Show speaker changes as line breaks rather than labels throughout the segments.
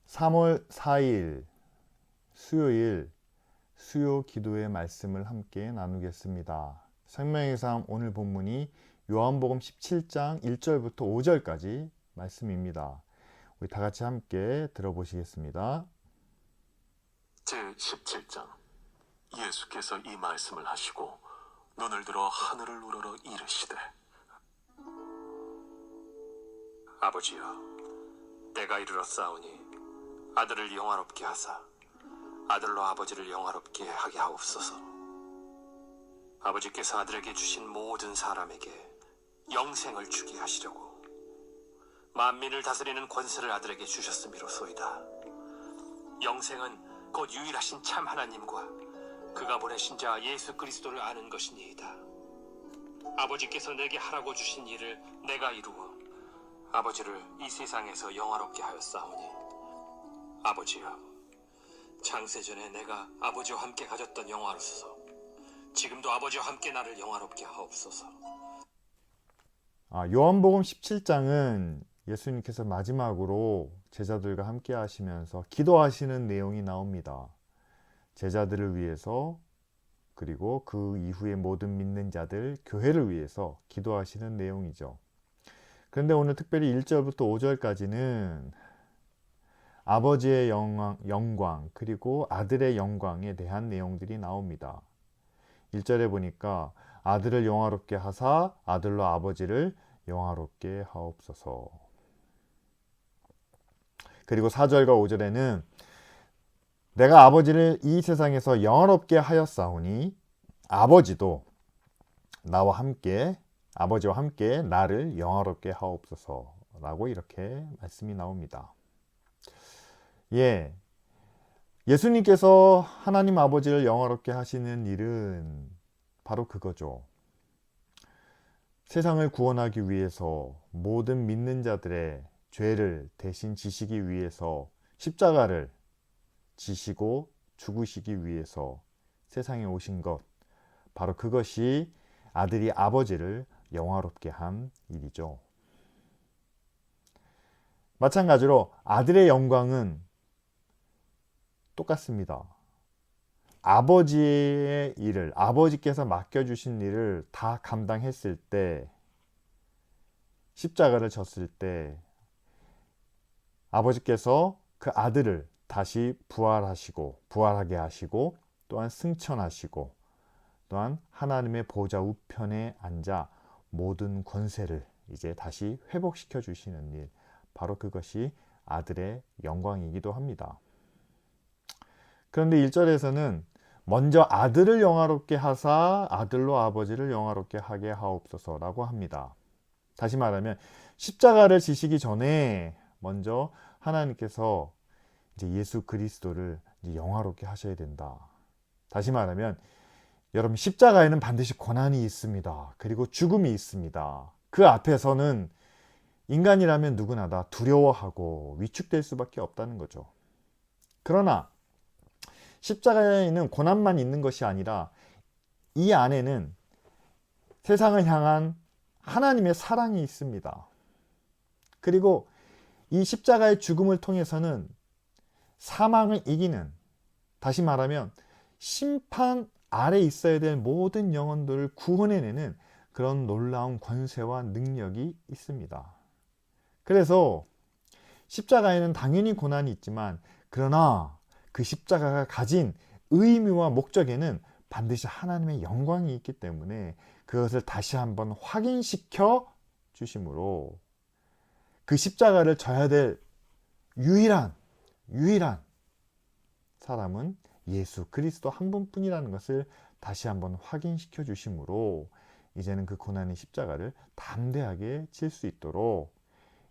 3월 4일 수요일 수요 기도의 말씀을 함께 나누겠습니다. 생명의 삶 오늘 본문이 요한복음 17장 1절부터 5절까지 말씀입니다. 우리 다 같이 함께 들어보시겠습니다.
제17장. 예수께서 이 말씀을 하시고 눈을 들어 하늘을 우러러 이르시되, 아버지여, 때가 이르렀사오니 아들을 영화롭게 하사 아들로 아버지를 영화롭게 하게 하옵소서. 아버지께서 아들에게 주신 모든 사람에게 영생을 주게 하시려고 만민을 다스리는 권세를 아들에게 주셨음이로소이다. 영생은 곧 유일하신 참 하나님과 그가 보내신 자 예수 그리스도를 아는 것이니이다. 아버지께서 내게 하라고 주신 일을 내가 이루어 아버지를 이 세상에서 영화롭게 하였사오니, 아버지여, 창세전에 내가 아버지와 함께 가졌던 영화로소서 지금도 아버지와 함께 나를 영화롭게 하옵소서.
요한복음 17장은 예수님께서 마지막으로 제자들과 함께 하시면서 기도하시는 내용이 나옵니다. 제자들을 위해서, 그리고 그 이후에 모든 믿는 자들, 교회를 위해서 기도하시는 내용이죠. 그런데 오늘 특별히 1절부터 5절까지는 아버지의 영광 그리고 아들의 영광에 대한 내용들이 나옵니다. 1절에 보니까 아들을 영화롭게 하사 아들로 아버지를 영화롭게 하옵소서. 그리고 4절과 5절에는 내가 아버지를 이 세상에서 영화롭게 하였사오니 아버지도 아버지와 함께 나를 영화롭게 하옵소서 라고 이렇게 말씀이 나옵니다. 예수님께서 하나님 아버지를 영화롭게 하시는 일은 바로 그거죠. 세상을 구원하기 위해서 모든 믿는 자들의 죄를 대신 지시기 위해서 십자가를 지시고 죽으시기 위해서 세상에 오신 것, 바로 그것이 아들이 아버지를 영화롭게 한 일이죠. 마찬가지로 아들의 영광은 똑같습니다. 아버지의 일을, 아버지께서 맡겨주신 일을 다 감당했을 때, 십자가를 졌을 때 아버지께서 그 아들을 다시 부활하게 하시고 또한 승천하시고 또한 하나님의 보좌 우편에 앉아 모든 권세를 이제 다시 회복시켜 주시는 일, 바로 그것이 아들의 영광이기도 합니다. 그런데 1절에서는 먼저 아들을 영화롭게 하사 아들로 아버지를 영화롭게 하게 하옵소서라고 합니다. 다시 말하면 십자가를 지시기 전에 먼저 하나님께서 이제 예수 그리스도를 이제 영화롭게 하셔야 된다. 다시 말하면 여러분, 십자가에는 반드시 고난이 있습니다. 그리고 죽음이 있습니다. 그 앞에서는 인간이라면 누구나 다 두려워하고 위축될 수밖에 없다는 거죠. 그러나 십자가에는 고난만 있는 것이 아니라 이 안에는 세상을 향한 하나님의 사랑이 있습니다. 그리고 이 십자가의 죽음을 통해서는 사망을 이기는, 다시 말하면 심판 아래 있어야 될 모든 영혼들을 구원해내는 그런 놀라운 권세와 능력이 있습니다. 그래서 십자가에는 당연히 고난이 있지만, 그러나 그 십자가가 가진 의미와 목적에는 반드시 하나님의 영광이 있기 때문에 그것을 다시 한번 확인시켜 주심으로 그 십자가를 져야 될 유일한 사람은 예수 그리스도 한 분뿐이라는 것을 다시 한번 확인시켜 주심으로 이제는 그 고난의 십자가를 담대하게 질 수 있도록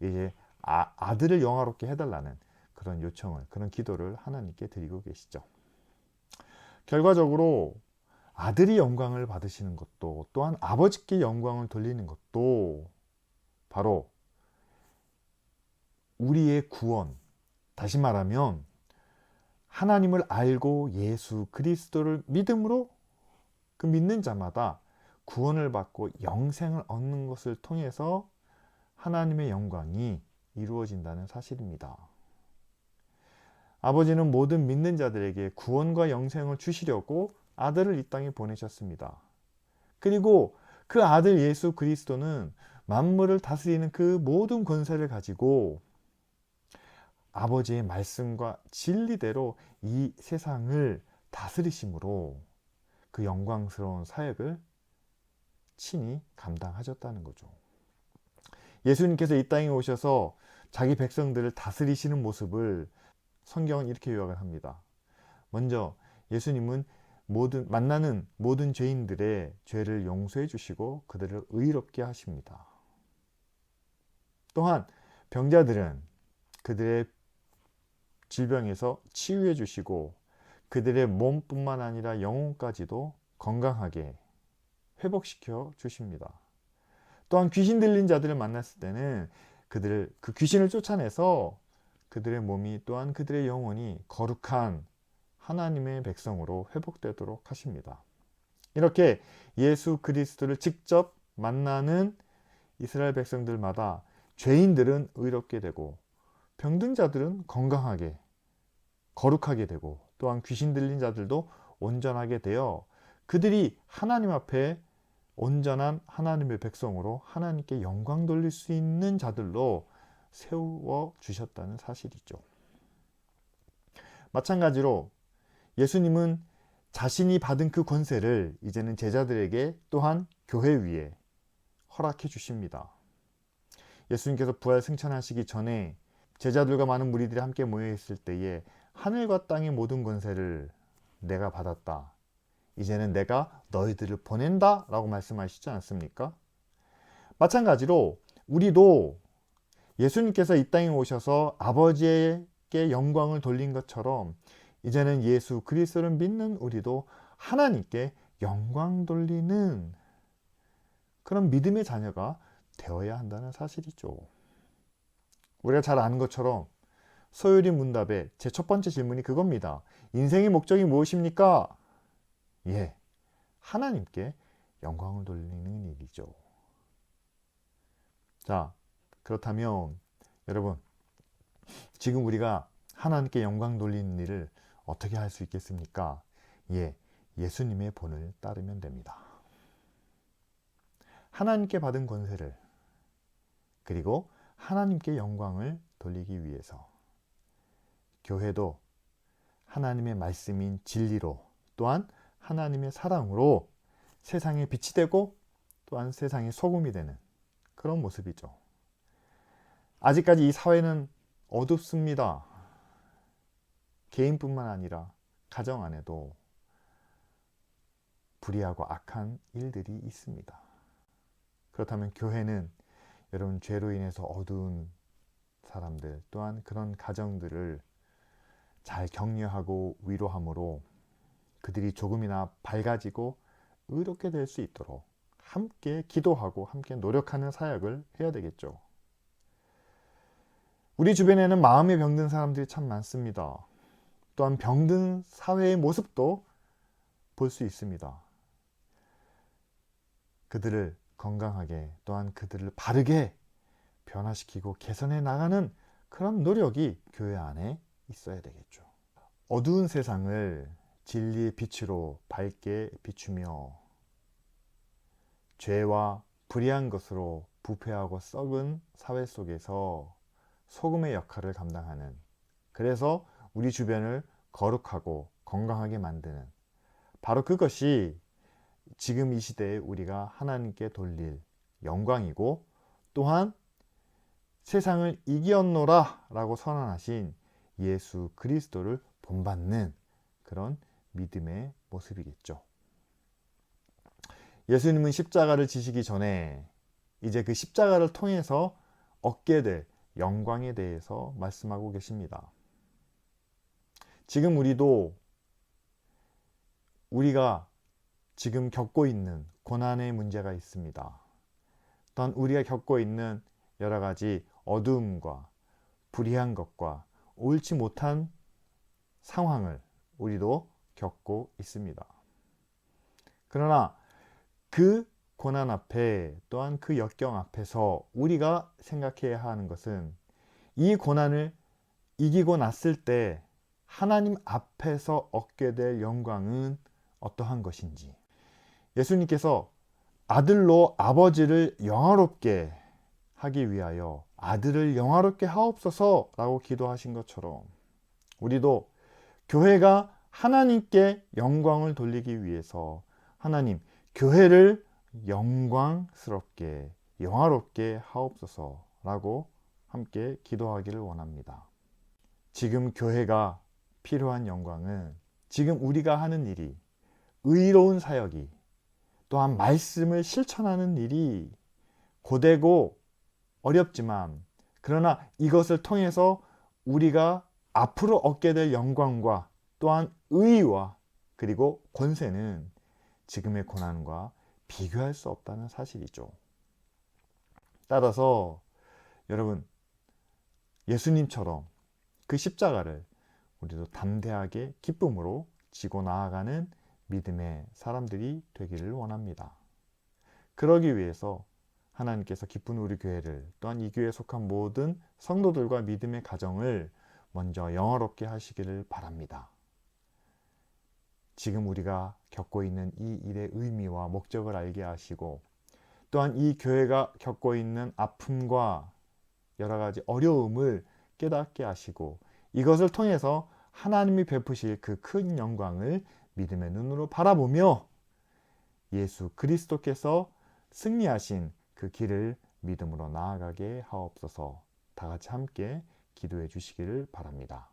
이제 아들을 영화롭게 해달라는 그런 요청을, 그런 기도를 하나님께 드리고 계시죠. 결과적으로 아들이 영광을 받으시는 것도, 또한 아버지께 영광을 돌리는 것도 바로 우리의 구원, 다시 말하면 하나님을 알고 예수 그리스도를 믿음으로 그 믿는 자마다 구원을 받고 영생을 얻는 것을 통해서 하나님의 영광이 이루어진다는 사실입니다. 아버지는 모든 믿는 자들에게 구원과 영생을 주시려고 아들을 이 땅에 보내셨습니다. 그리고 그 아들 예수 그리스도는 만물을 다스리는 그 모든 권세를 가지고 아버지의 말씀과 진리대로 이 세상을 다스리심으로 그 영광스러운 사역을 친히 감당하셨다는 거죠. 예수님께서 이 땅에 오셔서 자기 백성들을 다스리시는 모습을 성경은 이렇게 요약을 합니다. 먼저 예수님은 만나는 모든 죄인들의 죄를 용서해 주시고 그들을 의롭게 하십니다. 또한 병자들은 그들의 질병에서 치유해 주시고 그들의 몸뿐만 아니라 영혼까지도 건강하게 회복시켜 주십니다. 또한 귀신 들린 자들을 만났을 때는 그 귀신을 쫓아내서 그들의 몸이 또한 그들의 영혼이 거룩한 하나님의 백성으로 회복되도록 하십니다. 이렇게 예수 그리스도를 직접 만나는 이스라엘 백성들마다 죄인들은 의롭게 되고 병든 자들은 건강하게 거룩하게 되고 또한 귀신 들린 자들도 온전하게 되어 그들이 하나님 앞에 온전한 하나님의 백성으로 하나님께 영광 돌릴 수 있는 자들로 세워 주셨다는 사실이죠. 마찬가지로 예수님은 자신이 받은 그 권세를 이제는 제자들에게 또한 교회 위에 허락해 주십니다. 예수님께서 부활 승천하시기 전에 제자들과 많은 무리들이 함께 모여 있을 때에 하늘과 땅의 모든 권세를 내가 받았다. 이제는 내가 너희들을 보낸다 라고 말씀하시지 않습니까? 마찬가지로 우리도 예수님께서 이 땅에 오셔서 아버지에게 영광을 돌린 것처럼 이제는 예수 그리스도를 믿는 우리도 하나님께 영광 돌리는 그런 믿음의 자녀가 되어야 한다는 사실이죠. 우리가 잘 아는 것처럼 소요리 문답의 제 첫 번째 질문이 그겁니다. 인생의 목적이 무엇입니까? 하나님께 영광을 돌리는 일이죠. 자, 그렇다면 여러분, 지금 우리가 하나님께 영광 돌리는 일을 어떻게 할 수 있겠습니까? 예수님의 본을 따르면 됩니다. 하나님께 받은 권세를 그리고 하나님께 영광을 돌리기 위해서 교회도 하나님의 말씀인 진리로 또한 하나님의 사랑으로 세상에 빛이 되고 또한 세상의 소금이 되는 그런 모습이죠. 아직까지 이 사회는 어둡습니다. 개인뿐만 아니라 가정 안에도 불의하고 악한 일들이 있습니다. 그렇다면 교회는 여러분 죄로 인해서 어두운 사람들 또한 그런 가정들을 잘 격려하고 위로함으로 그들이 조금이나 밝아지고 의롭게 될 수 있도록 함께 기도하고 함께 노력하는 사역을 해야 되겠죠. 우리 주변에는 마음에 병든 사람들이 참 많습니다. 또한 병든 사회의 모습도 볼 수 있습니다. 그들을 건강하게 또한 그들을 바르게 변화시키고 개선해 나가는 그런 노력이 교회 안에 있어야 되겠죠. 어두운 세상을 진리의 빛으로 밝게 비추며 죄와 불의한 것으로 부패하고 썩은 사회 속에서 소금의 역할을 감당하는, 그래서 우리 주변을 거룩하고 건강하게 만드는 바로 그것이 지금 이 시대에 우리가 하나님께 돌릴 영광이고 또한 세상을 이기었노라 라고 선언하신 예수 그리스도를 본받는 그런 믿음의 모습이겠죠. 예수님은 십자가를 지시기 전에 이제 그 십자가를 통해서 얻게 될 영광에 대해서 말씀하고 계십니다. 지금 우리가 지금 겪고 있는 고난의 문제가 있습니다. 또한 우리가 겪고 있는 여러 가지 어두움과 불의한 것과 옳지 못한 상황을 우리도 겪고 있습니다. 그러나 그 고난 앞에 또한 그 역경 앞에서 우리가 생각해야 하는 것은 이 고난을 이기고 났을 때 하나님 앞에서 얻게 될 영광은 어떠한 것인지, 예수님께서 아들로 아버지를 영화롭게 하기 위하여 아들을 영화롭게 하옵소서 라고 기도하신 것처럼, 우리도 교회가 하나님께 영광을 돌리기 위해서 하나님, 교회를 영광스럽게 영화롭게 하옵소서 라고 함께 기도하기를 원합니다. 지금 교회가 필요한 영광은, 지금 우리가 하는 일이, 의로운 사역이, 또한 말씀을 실천하는 일이 고되고 어렵지만, 그러나 이것을 통해서 우리가 앞으로 얻게 될 영광과 또한 의와 그리고 권세는 지금의 고난과 비교할 수 없다는 사실이죠. 따라서 여러분, 예수님처럼 그 십자가를 우리도 담대하게 기쁨으로 지고 나아가는 믿음의 사람들이 되기를 원합니다. 그러기 위해서 하나님께서 기쁜 우리 교회를, 또한 이 교회에 속한 모든 성도들과 믿음의 가정을 먼저 영화롭게 하시기를 바랍니다. 지금 우리가 겪고 있는 이 일의 의미와 목적을 알게 하시고, 또한 이 교회가 겪고 있는 아픔과 여러 가지 어려움을 깨닫게 하시고, 이것을 통해서 하나님이 베푸실 그 큰 영광을 믿음의 눈으로 바라보며 예수 그리스도께서 승리하신 그 길을 믿음으로 나아가게 하옵소서. 다 같이 함께 기도해 주시기를 바랍니다.